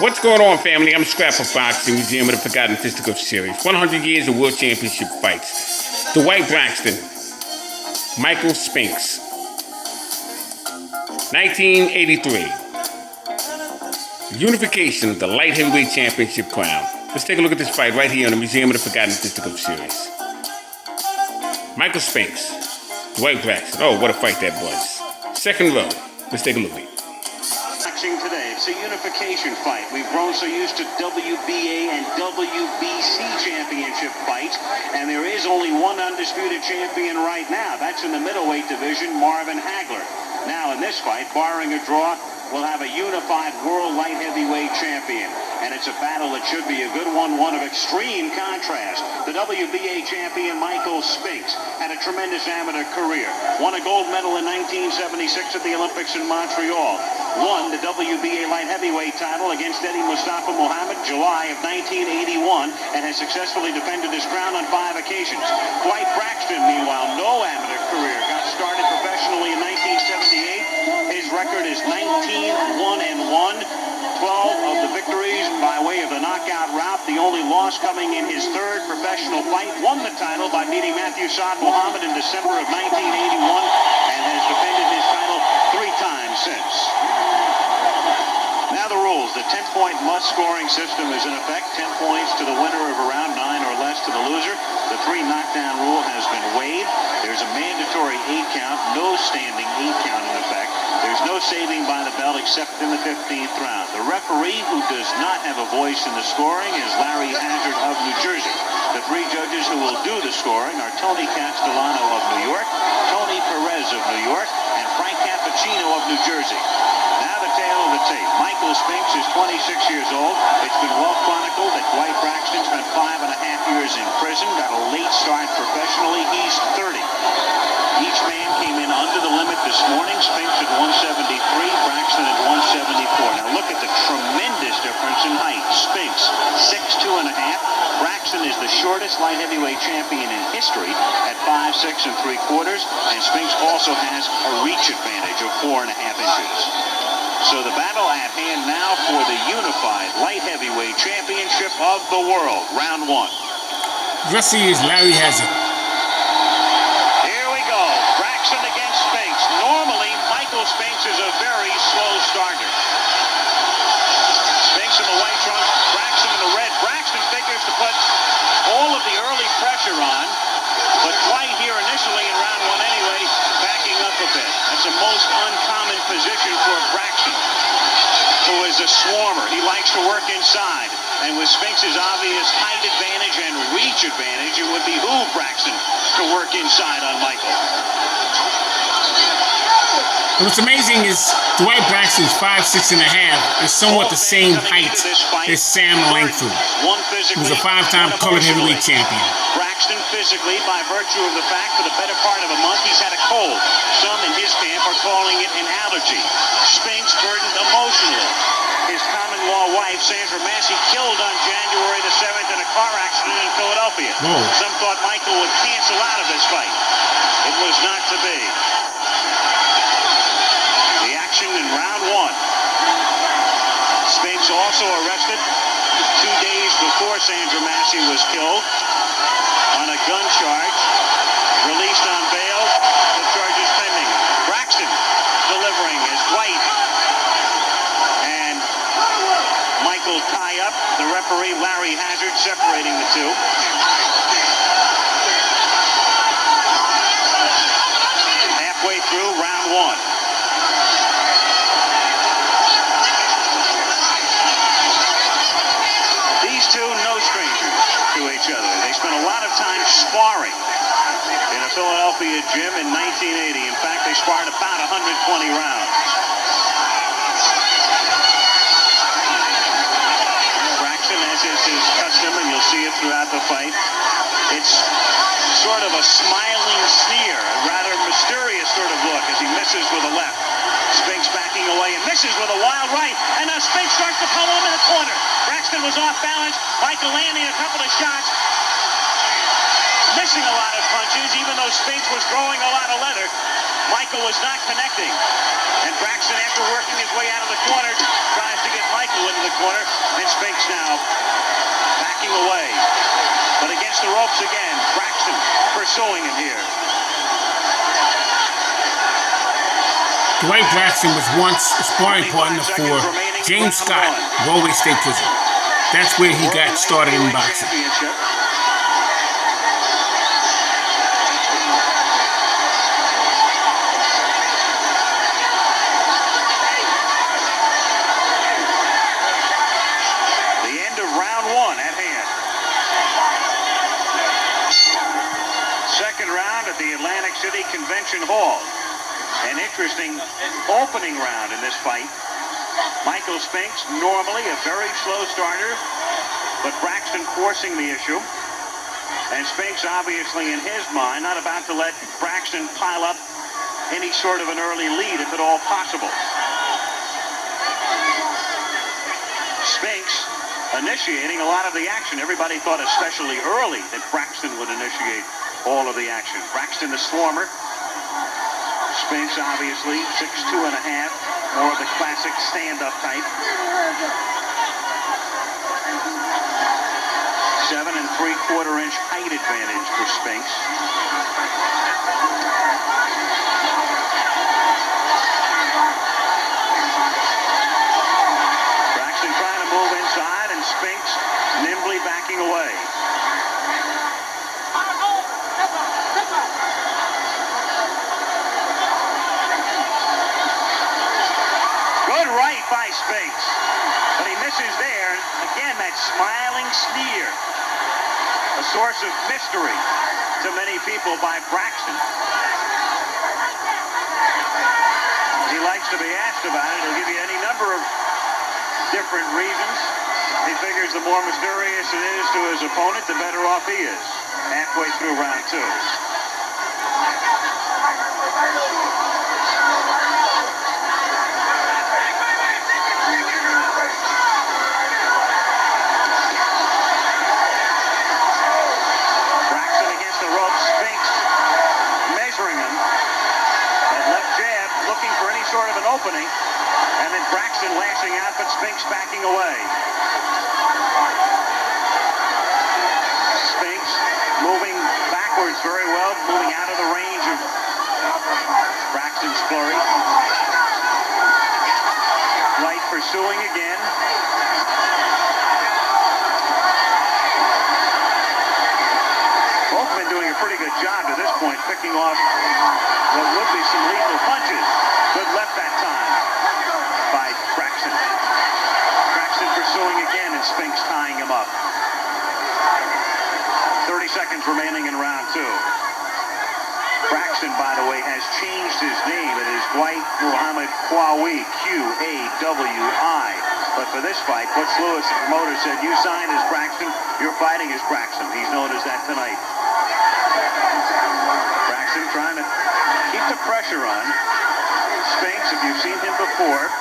What's going on, family? I'm Scrapbookboxing, Museum of the Forgotten Fisticuffs series. 100 years of World Championship fights. Dwight Braxton, Michael Spinks. 1983. Unification of the Light Heavyweight Championship crown. Let's take a look at this fight right here on the Museum of the Forgotten Fisticuffs series. Michael Spinks, Dwight Braxton. Oh, what a fight that was. Second row. Let's take a look at it. Today, it's a unification fight. We've grown so used to WBA and WBC championship fights, and there is only one undisputed champion right now. That's in the middleweight division, Marvin Hagler. Now, in this fight, barring a draw, we'll have a unified world light heavyweight champion. And it's a battle that should be a good one of extreme contrast. The WBA champion, Michael Spinks, had a tremendous amateur career. Won a gold medal in 1976 at the Olympics in Montreal. Won the WBA light heavyweight title against Eddie Mustafa Muhammad July of 1981 and has successfully defended his crown on 5 occasions. Dwight Braxton, meanwhile, no amateur career. Got started professionally in 1978. His record is 19-1-1. 12 of the victories by way of the knockout route. The only loss coming in his third professional fight. Won the title by beating Matthew Saad Muhammad in December of 1981 and has defended his title 3 times since. Now the rules. The 10-point must-scoring system is in effect. 10 points to the winner of a round, 9 or less to the loser. The 3 knockdown rule has been waived. There's a mandatory 8 count, no standing 8 count in effect. There's no saving by the bell except in the 15th round. The referee, who does not have a voice in the scoring, is Larry Hazard of New Jersey. The 3 judges who will do the scoring are Tony Castellano of New York, Tony Perez of New York, and Frank Cappuccino of New Jersey. Now the tale of the tape. Michael Spinks is 26 years old. It's been well chronicled that Dwight Braxton spent 5.5 years in prison, got a late start professionally. He's 30. Each man came in under the limit this morning. Spinks at 173, Braxton at 174. Now look at the tremendous difference in height. Spinks, 6'2.5". Braxton is the shortest light heavyweight champion in history at 5'6 3/4", and Spinks also has a reach advantage of 4.5 inches. So the battle at hand now for the unified light heavyweight championship of the world. Round 1. Jesse is Larry Hazard. Here we go. Braxton against Spinks. Normally, Michael Spinks is a very slow starter. Spinks in the white trunks, Braxton in the red. Braxton figures to put all of the early pressure on, but Dwight here initially in round 1 anyway, backing up a bit. That's a most uncommon position for Braxton, who is a swarmer. He likes to work inside. And with Spinks' obvious height advantage and reach advantage, it would behoove Braxton to work inside on Michael. What's amazing is Dwight Braxton's 5'6.5" is somewhat the same height as Sam Langford, who's a 5-time colored heavyweight champion. Braxton physically, by virtue of the fact for the better part of a month he's had a cold. Some, in his Whoa. Some thought Michael would cancel out of this fight. It was not to be. The action in round one. Spinks also arrested 2 days before Sandra Massey was killed on a gun charge. Released on bail. The charge is pending. Braxton delivering as Dwight and Michael tie up. The referee, Larry Hazard, separating the two. Halfway through round one. These two, no strangers to each other. They spent a lot of time sparring in a Philadelphia gym in 1980. In fact, they sparred about 120 rounds. Braxton, as is his custom, and you'll see it throughout the fight, it's sort of a smiling sneer, a rather mysterious sort of look as he misses with a left. Spinks backing away and misses with a wild right, and now Spinks starts to pummel him in the corner. Braxton was off balance. Michael landing a couple of shots, missing a lot of punches, even though Spinks was throwing a lot of leather. Michael was not connecting. And Braxton, after working his way out of the corner, tries to get Michael into the corner, and Spinks now backing away. But against the ropes again, Braxton pursuing him here. Dwight Braxton was once a sparring partner for James Scott, Galway State Prison. That's where he got started in boxing. The end of round one at hand. Second round at the Atlantic City Convention Hall. An interesting opening round in this fight. Michael Spinks, normally a very slow starter, but Braxton forcing the issue. And Spinks, obviously, in his mind, not about to let Braxton pile up any sort of an early lead, if at all possible. Spinks initiating a lot of the action. Everybody thought, especially early, that Braxton would initiate all of the action. Braxton, the swarmer. Spinks, obviously, 6'2.5", more of the classic stand-up type. 7 3/4 inch height advantage for Spinks. Braxton trying to move inside, and Spinks nimbly backing away. Good right by Spinks, but he misses there. Again, that smiling sneer, a source of mystery to many people by Braxton. He likes to be asked about it. He'll give you any number of different reasons. He figures the more mysterious it is to his opponent, the better off he is. Halfway through round two. Sort of an opening, and then Braxton lashing out, but Spinks backing away. Spinks moving backwards very well, moving out of the range of Braxton's flurry. Dwight pursuing again. Both men doing a pretty good job to this point, picking off what would be some lethal punches. Good left that time by Braxton. Braxton pursuing again, and Spinks tying him up. 30 seconds remaining in round two. Braxton, by the way, has changed his name. It is Dwight Muhammad Qawi, Q-A-W-I. But for this fight, Butch Lewis, the promoter, said, you signed as Braxton, you're fighting as Braxton. He's known as that tonight. Braxton trying to keep the pressure on. Spinks, if you've seen him before,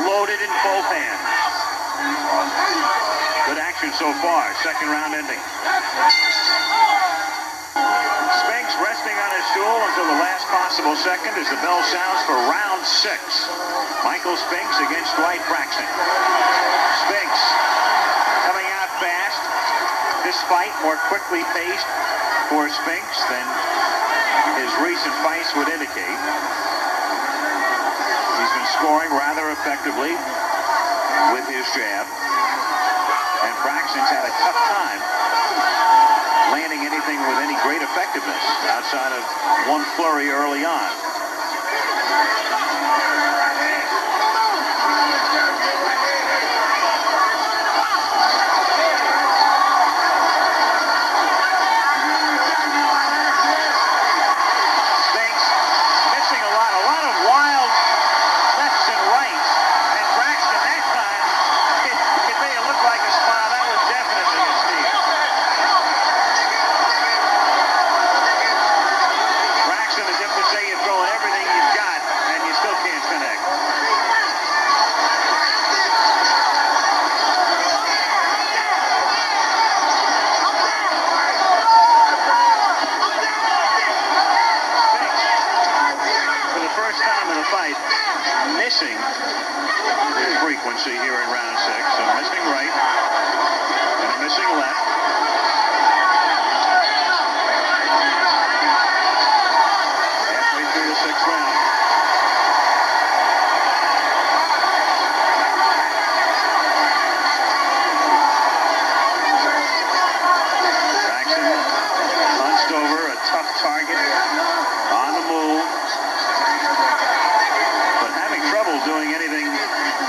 loaded in both hands. Good action so far. Second round ending. Spinks resting on his stool until the last possible second as the bell sounds for round 6. Michael Spinks against Dwight Braxton. Spinks coming out fast. This fight more quickly paced for Spinks than his recent fights would indicate. He's been scoring rather effectively with his jab. And Braxton's had a tough time landing anything with any great effectiveness outside of one flurry early on. Spinks missing a lot of wild lefts and rights, and Braxton that time it made it look like a smile. That was definitely a steal. Braxton is if to say you're throwing everything you've got and you still can't connect. For the first time in the fight, missing his frequency here in round 6. So missing right and a missing left. Halfway through the 6th round. Braxton hunched over, a tough target on the move, but having trouble doing anything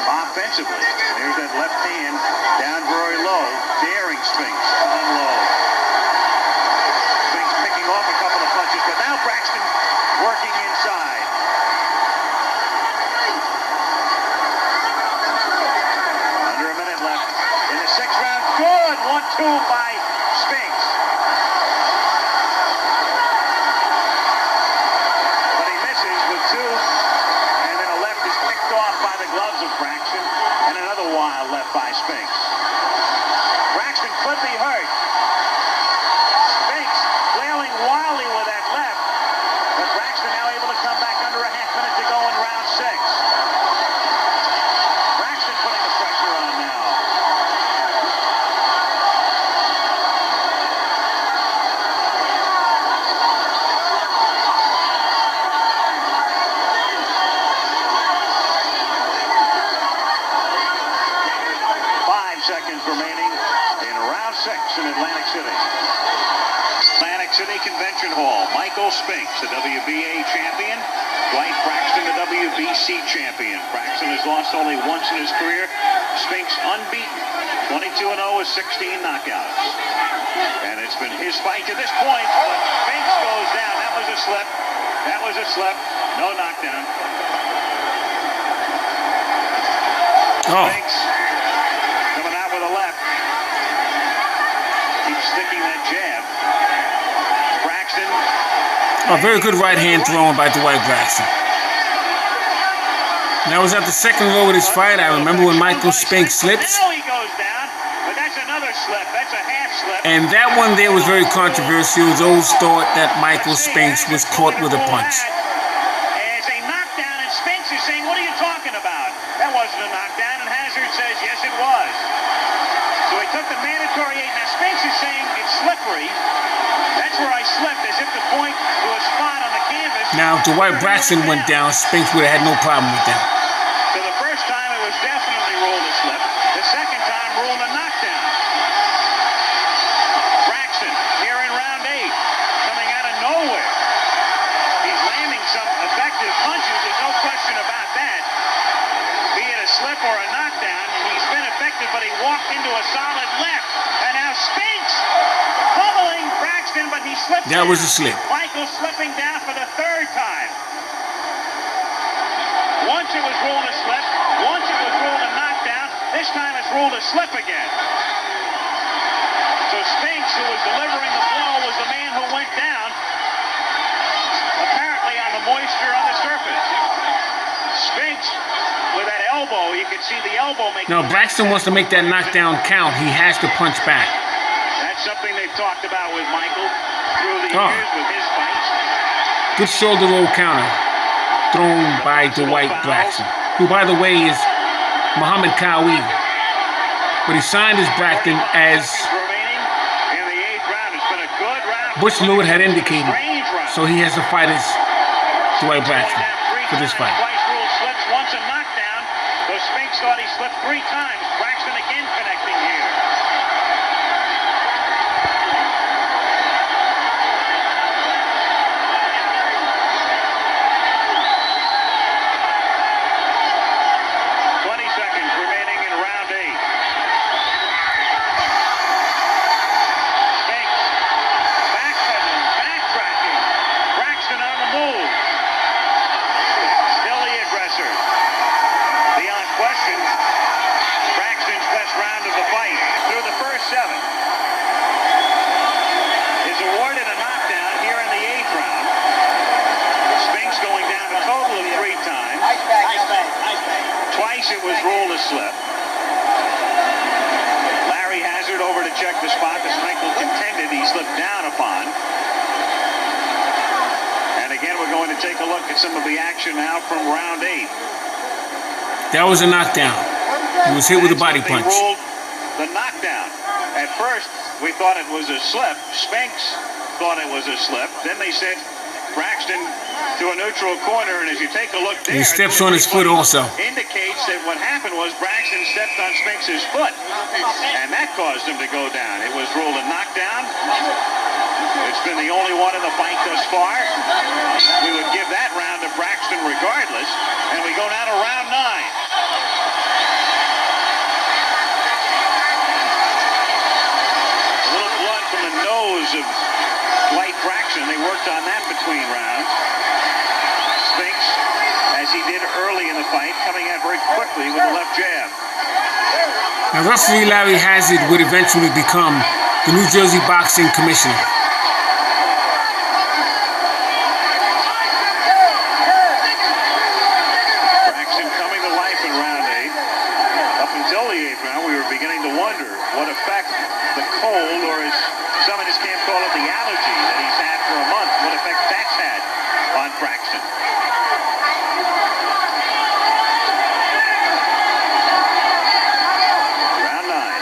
offensively. There's that left hand down very low, daring Spinks to unload. Spinks picking off a couple of punches, but now Braxton working inside. Under a minute left in the 6th round. Good 1-2 by Spinks. But he misses with 2, and then a left is picked off by the gloves of Braxton, and another wild left by Spinks. Braxton could be hurt. Spinks flailing wildly with that left, but Braxton now able to come back under a half minute to go in round 6. Braxton putting the pressure on now. Seconds remaining in round 6 in Atlantic City. Atlantic City Convention Hall. Michael Spinks, the WBA champion. Dwight Braxton, the WBC champion. Braxton has lost only once in his career. Spinks unbeaten. 22-0 with 16 knockouts. And it's been his fight to this point, but Spinks goes down. That was a slip. That was a slip. No knockdown. Spinks coming out with a left. Keeps sticking that jab. Braxton. A very good right hand thrown by Dwight Braxton. That was at the second row of this fight. I remember when Michael Spinks slips. Now he goes down, but that's another slip. That's a half slip. And that one there was very controversial. Those thought that Michael Spinks was caught with a punch. As a knockdown, and Spinks is saying, what are you talking about? That wasn't a knockdown, and Hazard says, yes, it was. So he took the mandatory 8. Now Spinks is saying it's slippery. That's where I slipped, as if to point to a spot on the canvas. Now, if Dwight Braxton went down, Spinks would have had no problem with that. So the first time it was definitely ruled a slip. The second time ruled a knockdown. Braxton here in round 8, coming out of nowhere. He's landing some effective punches. There's no question about that. Be it a slip or a knockdown, he's been effective, but he walked into a solid left. And now Spinks pummeling Braxton, but he slipped. That was a slip. Michael slipping down for the 3rd time. Once it was ruled a slip, once it was ruled a knockdown, this time it's ruled a slip again. So Spinks, who was delivering the blow, was the man who went down, apparently on the moisture on the surface. Spinks with that elbow, you could see the elbow make Now, Braxton wants to make that knockdown count. He has to punch back. That's something they've talked about with Michael through the years with his fights. Good shoulder roll counter thrown by Dwight Braxton, who, by the way, is Muhammad Kawi. But he signed his Braxton as Bush Lewis had indicated. So he has to fight as Dwight Braxton for this fight. Once a knockdown, so Spink thought he slipped 3 times. Braxton again connecting here. It was ruled a slip. Larry Hazard over to check the spot that Michael contended he slipped down upon. And again, we're going to take a look at some of the action now from round 8. That was a knockdown. He was hit with a body punch. They ruled the knockdown. At first, we thought it was a slip. Spinks thought it was a slip. Then they said Braxton to a neutral corner, and as you take a look there, he steps on his foot also. Indicates that what happened was Braxton stepped on Spinks' foot, and that caused him to go down. It was ruled a knockdown. It's been the only one in the fight thus far. We would give that round to Braxton regardless, and we go now to round 9. A little blood from the nose of Dwight Braxton. They worked on that between rounds. Spinks, as he did early in the fight, coming out very quickly with a left jab. Now, referee Larry Hazard would eventually become the New Jersey Boxing Commissioner. Braxton coming to life in round 8. Up until the 8th round, we were beginning to wonder what effect the cold, or as some in his camp call it, the allergy that he's had for a month, what effect that's had on Braxton. Round 9.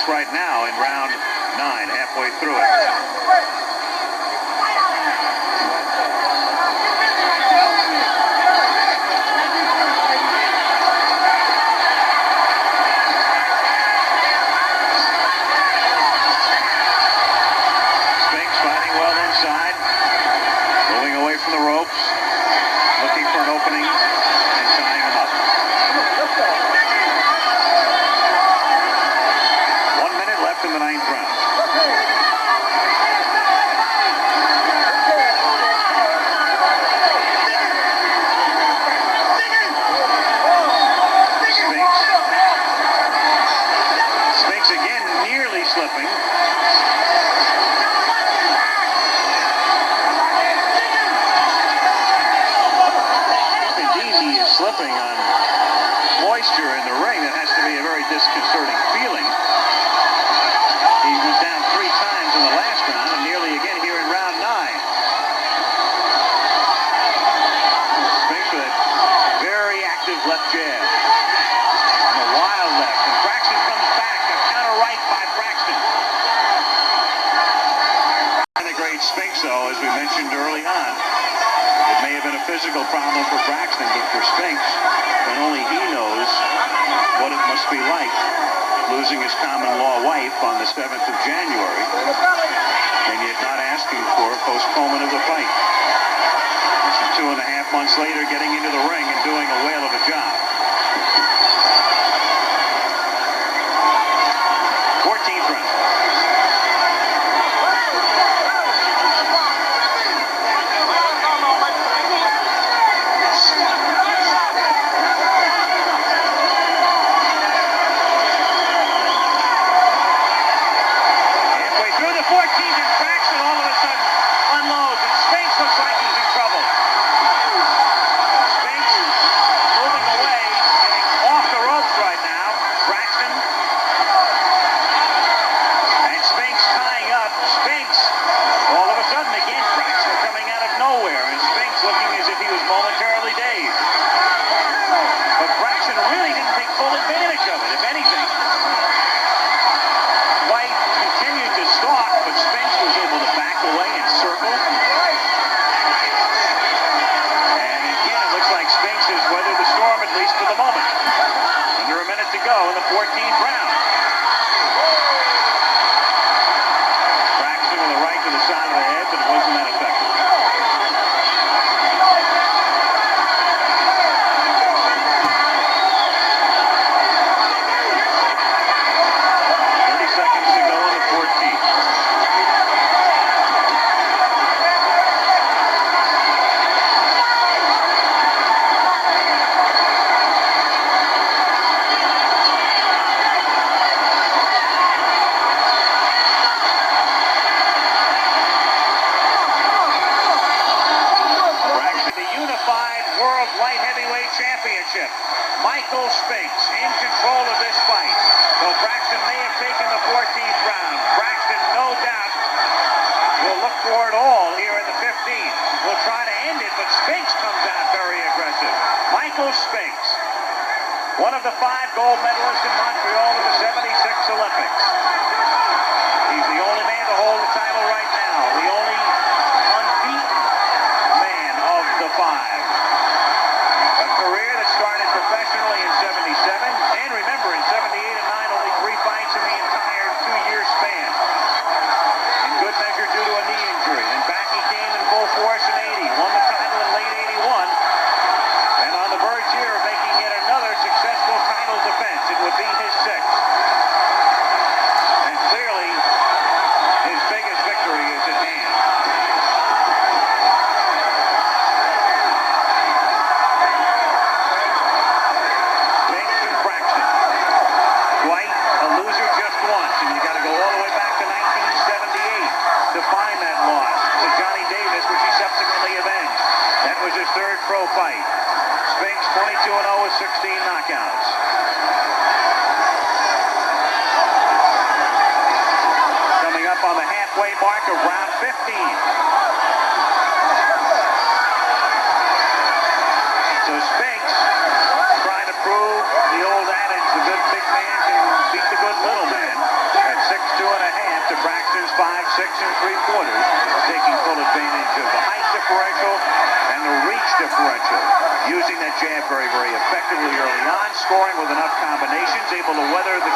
Right now in round 9, halfway through it. Spinks fighting well inside, moving away from the ropes, looking for an opening and tying him up. In the 9th round. Spinks again nearly slipping. Indeed, he is slipping on moisture in the ring. That has to be a very disconcerting feeling. He was down 3 times in the last round and nearly again here in round 9. Spinks with a very active left jab. And a wild left. And Braxton comes back. A counter right by Braxton. And the great Spinks, though, as we mentioned early on, it may have been a physical problem for Braxton, but for Spinks, when only he knows what it must be like losing his common-law wife on the 7th of January, and yet not asking for a postponement of the fight. This is 2.5 months later, getting into the ring and doing a whale of a job. 14th round. Halfway through the 14th, and Braxton all of a sudden unloads, and Spink looks like he's in trouble. Spink moving away, getting off the ropes right now. Braxton. And Spink's tying up. Spink's all of a sudden again, Braxton coming out of nowhere, and Spink's looking as if he was momentarily dazed. But Braxton really didn't take full advantage of it. If anything, Dwight continued to stalk, but Spink was able to back away and circle. And again, it looks like Spink has weathered the storm, at least for the moment. Under a minute to go in the 14th round. Braxton with a right to the side of the head, but it wasn't that effective. 30 seconds to go in the 14th. Braxton, the unified world light heavyweight championship. Michael Spinks in control of this fight. Though Braxton may have taken the 14th round, Braxton, no doubt, will look for it all here in the 15th. Will try to end it, but Spinks comes out very aggressive. Michael Spinks, one of the 5 gold medalists in Montreal in the '76 Olympics. He's the only man to hold the title right now, the only unbeaten man of the 5. A career that started professionally in '77, and remember, in '78 and '9, only 3 fights in the entire 2-year span. In good measure due to a knee injury. And back he came in full force in '80, won the title in late '81, and on the verge here of making yet another successful title defense. It would be his 6th. And clearly, his biggest victory is at hand. Jinx and Braxton. Dwight, a loser just once, and you got to go all the way back to 1978 to find that loss to Johnny Davis, which he subsequently avenged. That was his 3rd pro fight. Spinks 22-0 with 16 knockouts. Coming up on the halfway mark of round 15. So Spinks trying to prove the old adage, the good big man can beat the good little man, at 6'2½" to Braxton's 5'6 3/4", taking full advantage of the height differential and the reach differential. Using that jab very, very effectively early on, scoring with enough combinations, able to weather the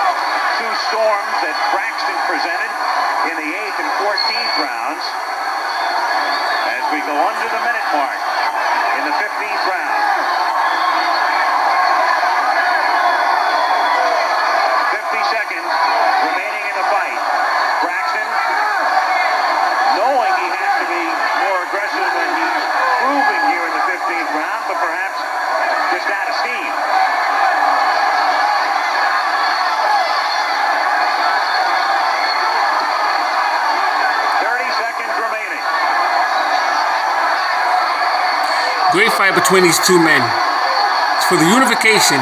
2 storms that Braxton presented in the 8th and 14th rounds. As we go under the minute mark in the 15th round. 50 seconds remaining in the fight. Braxton, knowing he has to be more aggressive than he's proving here in the 15th round, but perhaps just out of steam. 30 seconds remaining. Great fight between these 2 men. It's for the unification,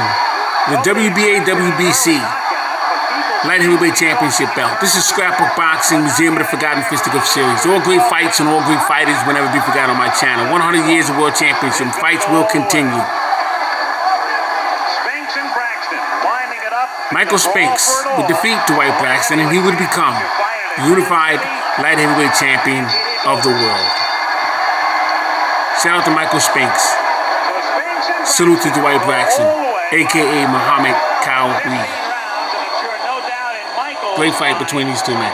the WBA, WBC Light Heavyweight Championship belt. This is Scrapbook Boxing, Museum of the Forgotten Fisticuffs series. All great fights and all great fighters will never be forgotten on my channel. 100 years of world championship fights will continue. Spinks and Braxton winding it up. Michael Spinks would defeat Dwight Braxton, and he would become the unified light heavyweight champion of the world. Shout out to Michael Spinks. Salute to Dwight Braxton, a.k.a. Muhammad Cow Reed. Great fight between these 2 men. And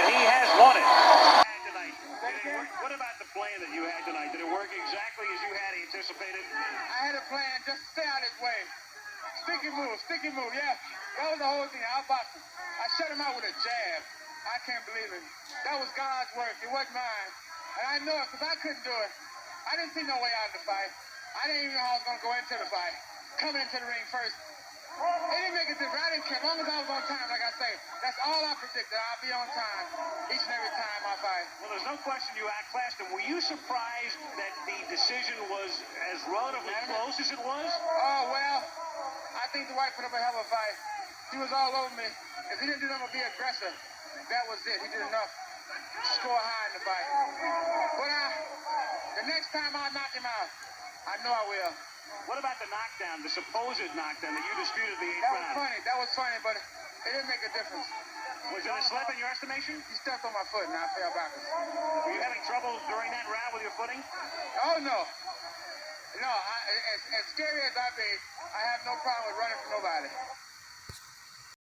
he has won it. the whole thing, outboxing. I shut him out with a jab. I can't believe it. That was God's work. It wasn't mine. And I know it because I couldn't do it. I didn't see no way out of the fight. I didn't even know how I was going to go into the fight. Coming into the ring first. It didn't make a difference. I didn't care. As long as I was on time, like I say, that's all I predicted. I'll be on time each and every time I fight. Well, there's no question you outclassed him. Were you surprised that the decision was as relatively close as it was? Oh, well, I think Dwight put up a hell of a fight. He was all over me. If he didn't do nothing but be aggressive, that was it. He did enough to score high in the fight. But the next time I knock him out, I know I will. What about the knockdown, the supposed knockdown that you disputed the 8th round? That was funny, but it didn't make a difference. Was it a slip in your estimation? He stepped on my foot and I fell backwards. Were you having trouble during that round with your footing? Oh, no. No, as scary as I be, I have no problem with running from nobody.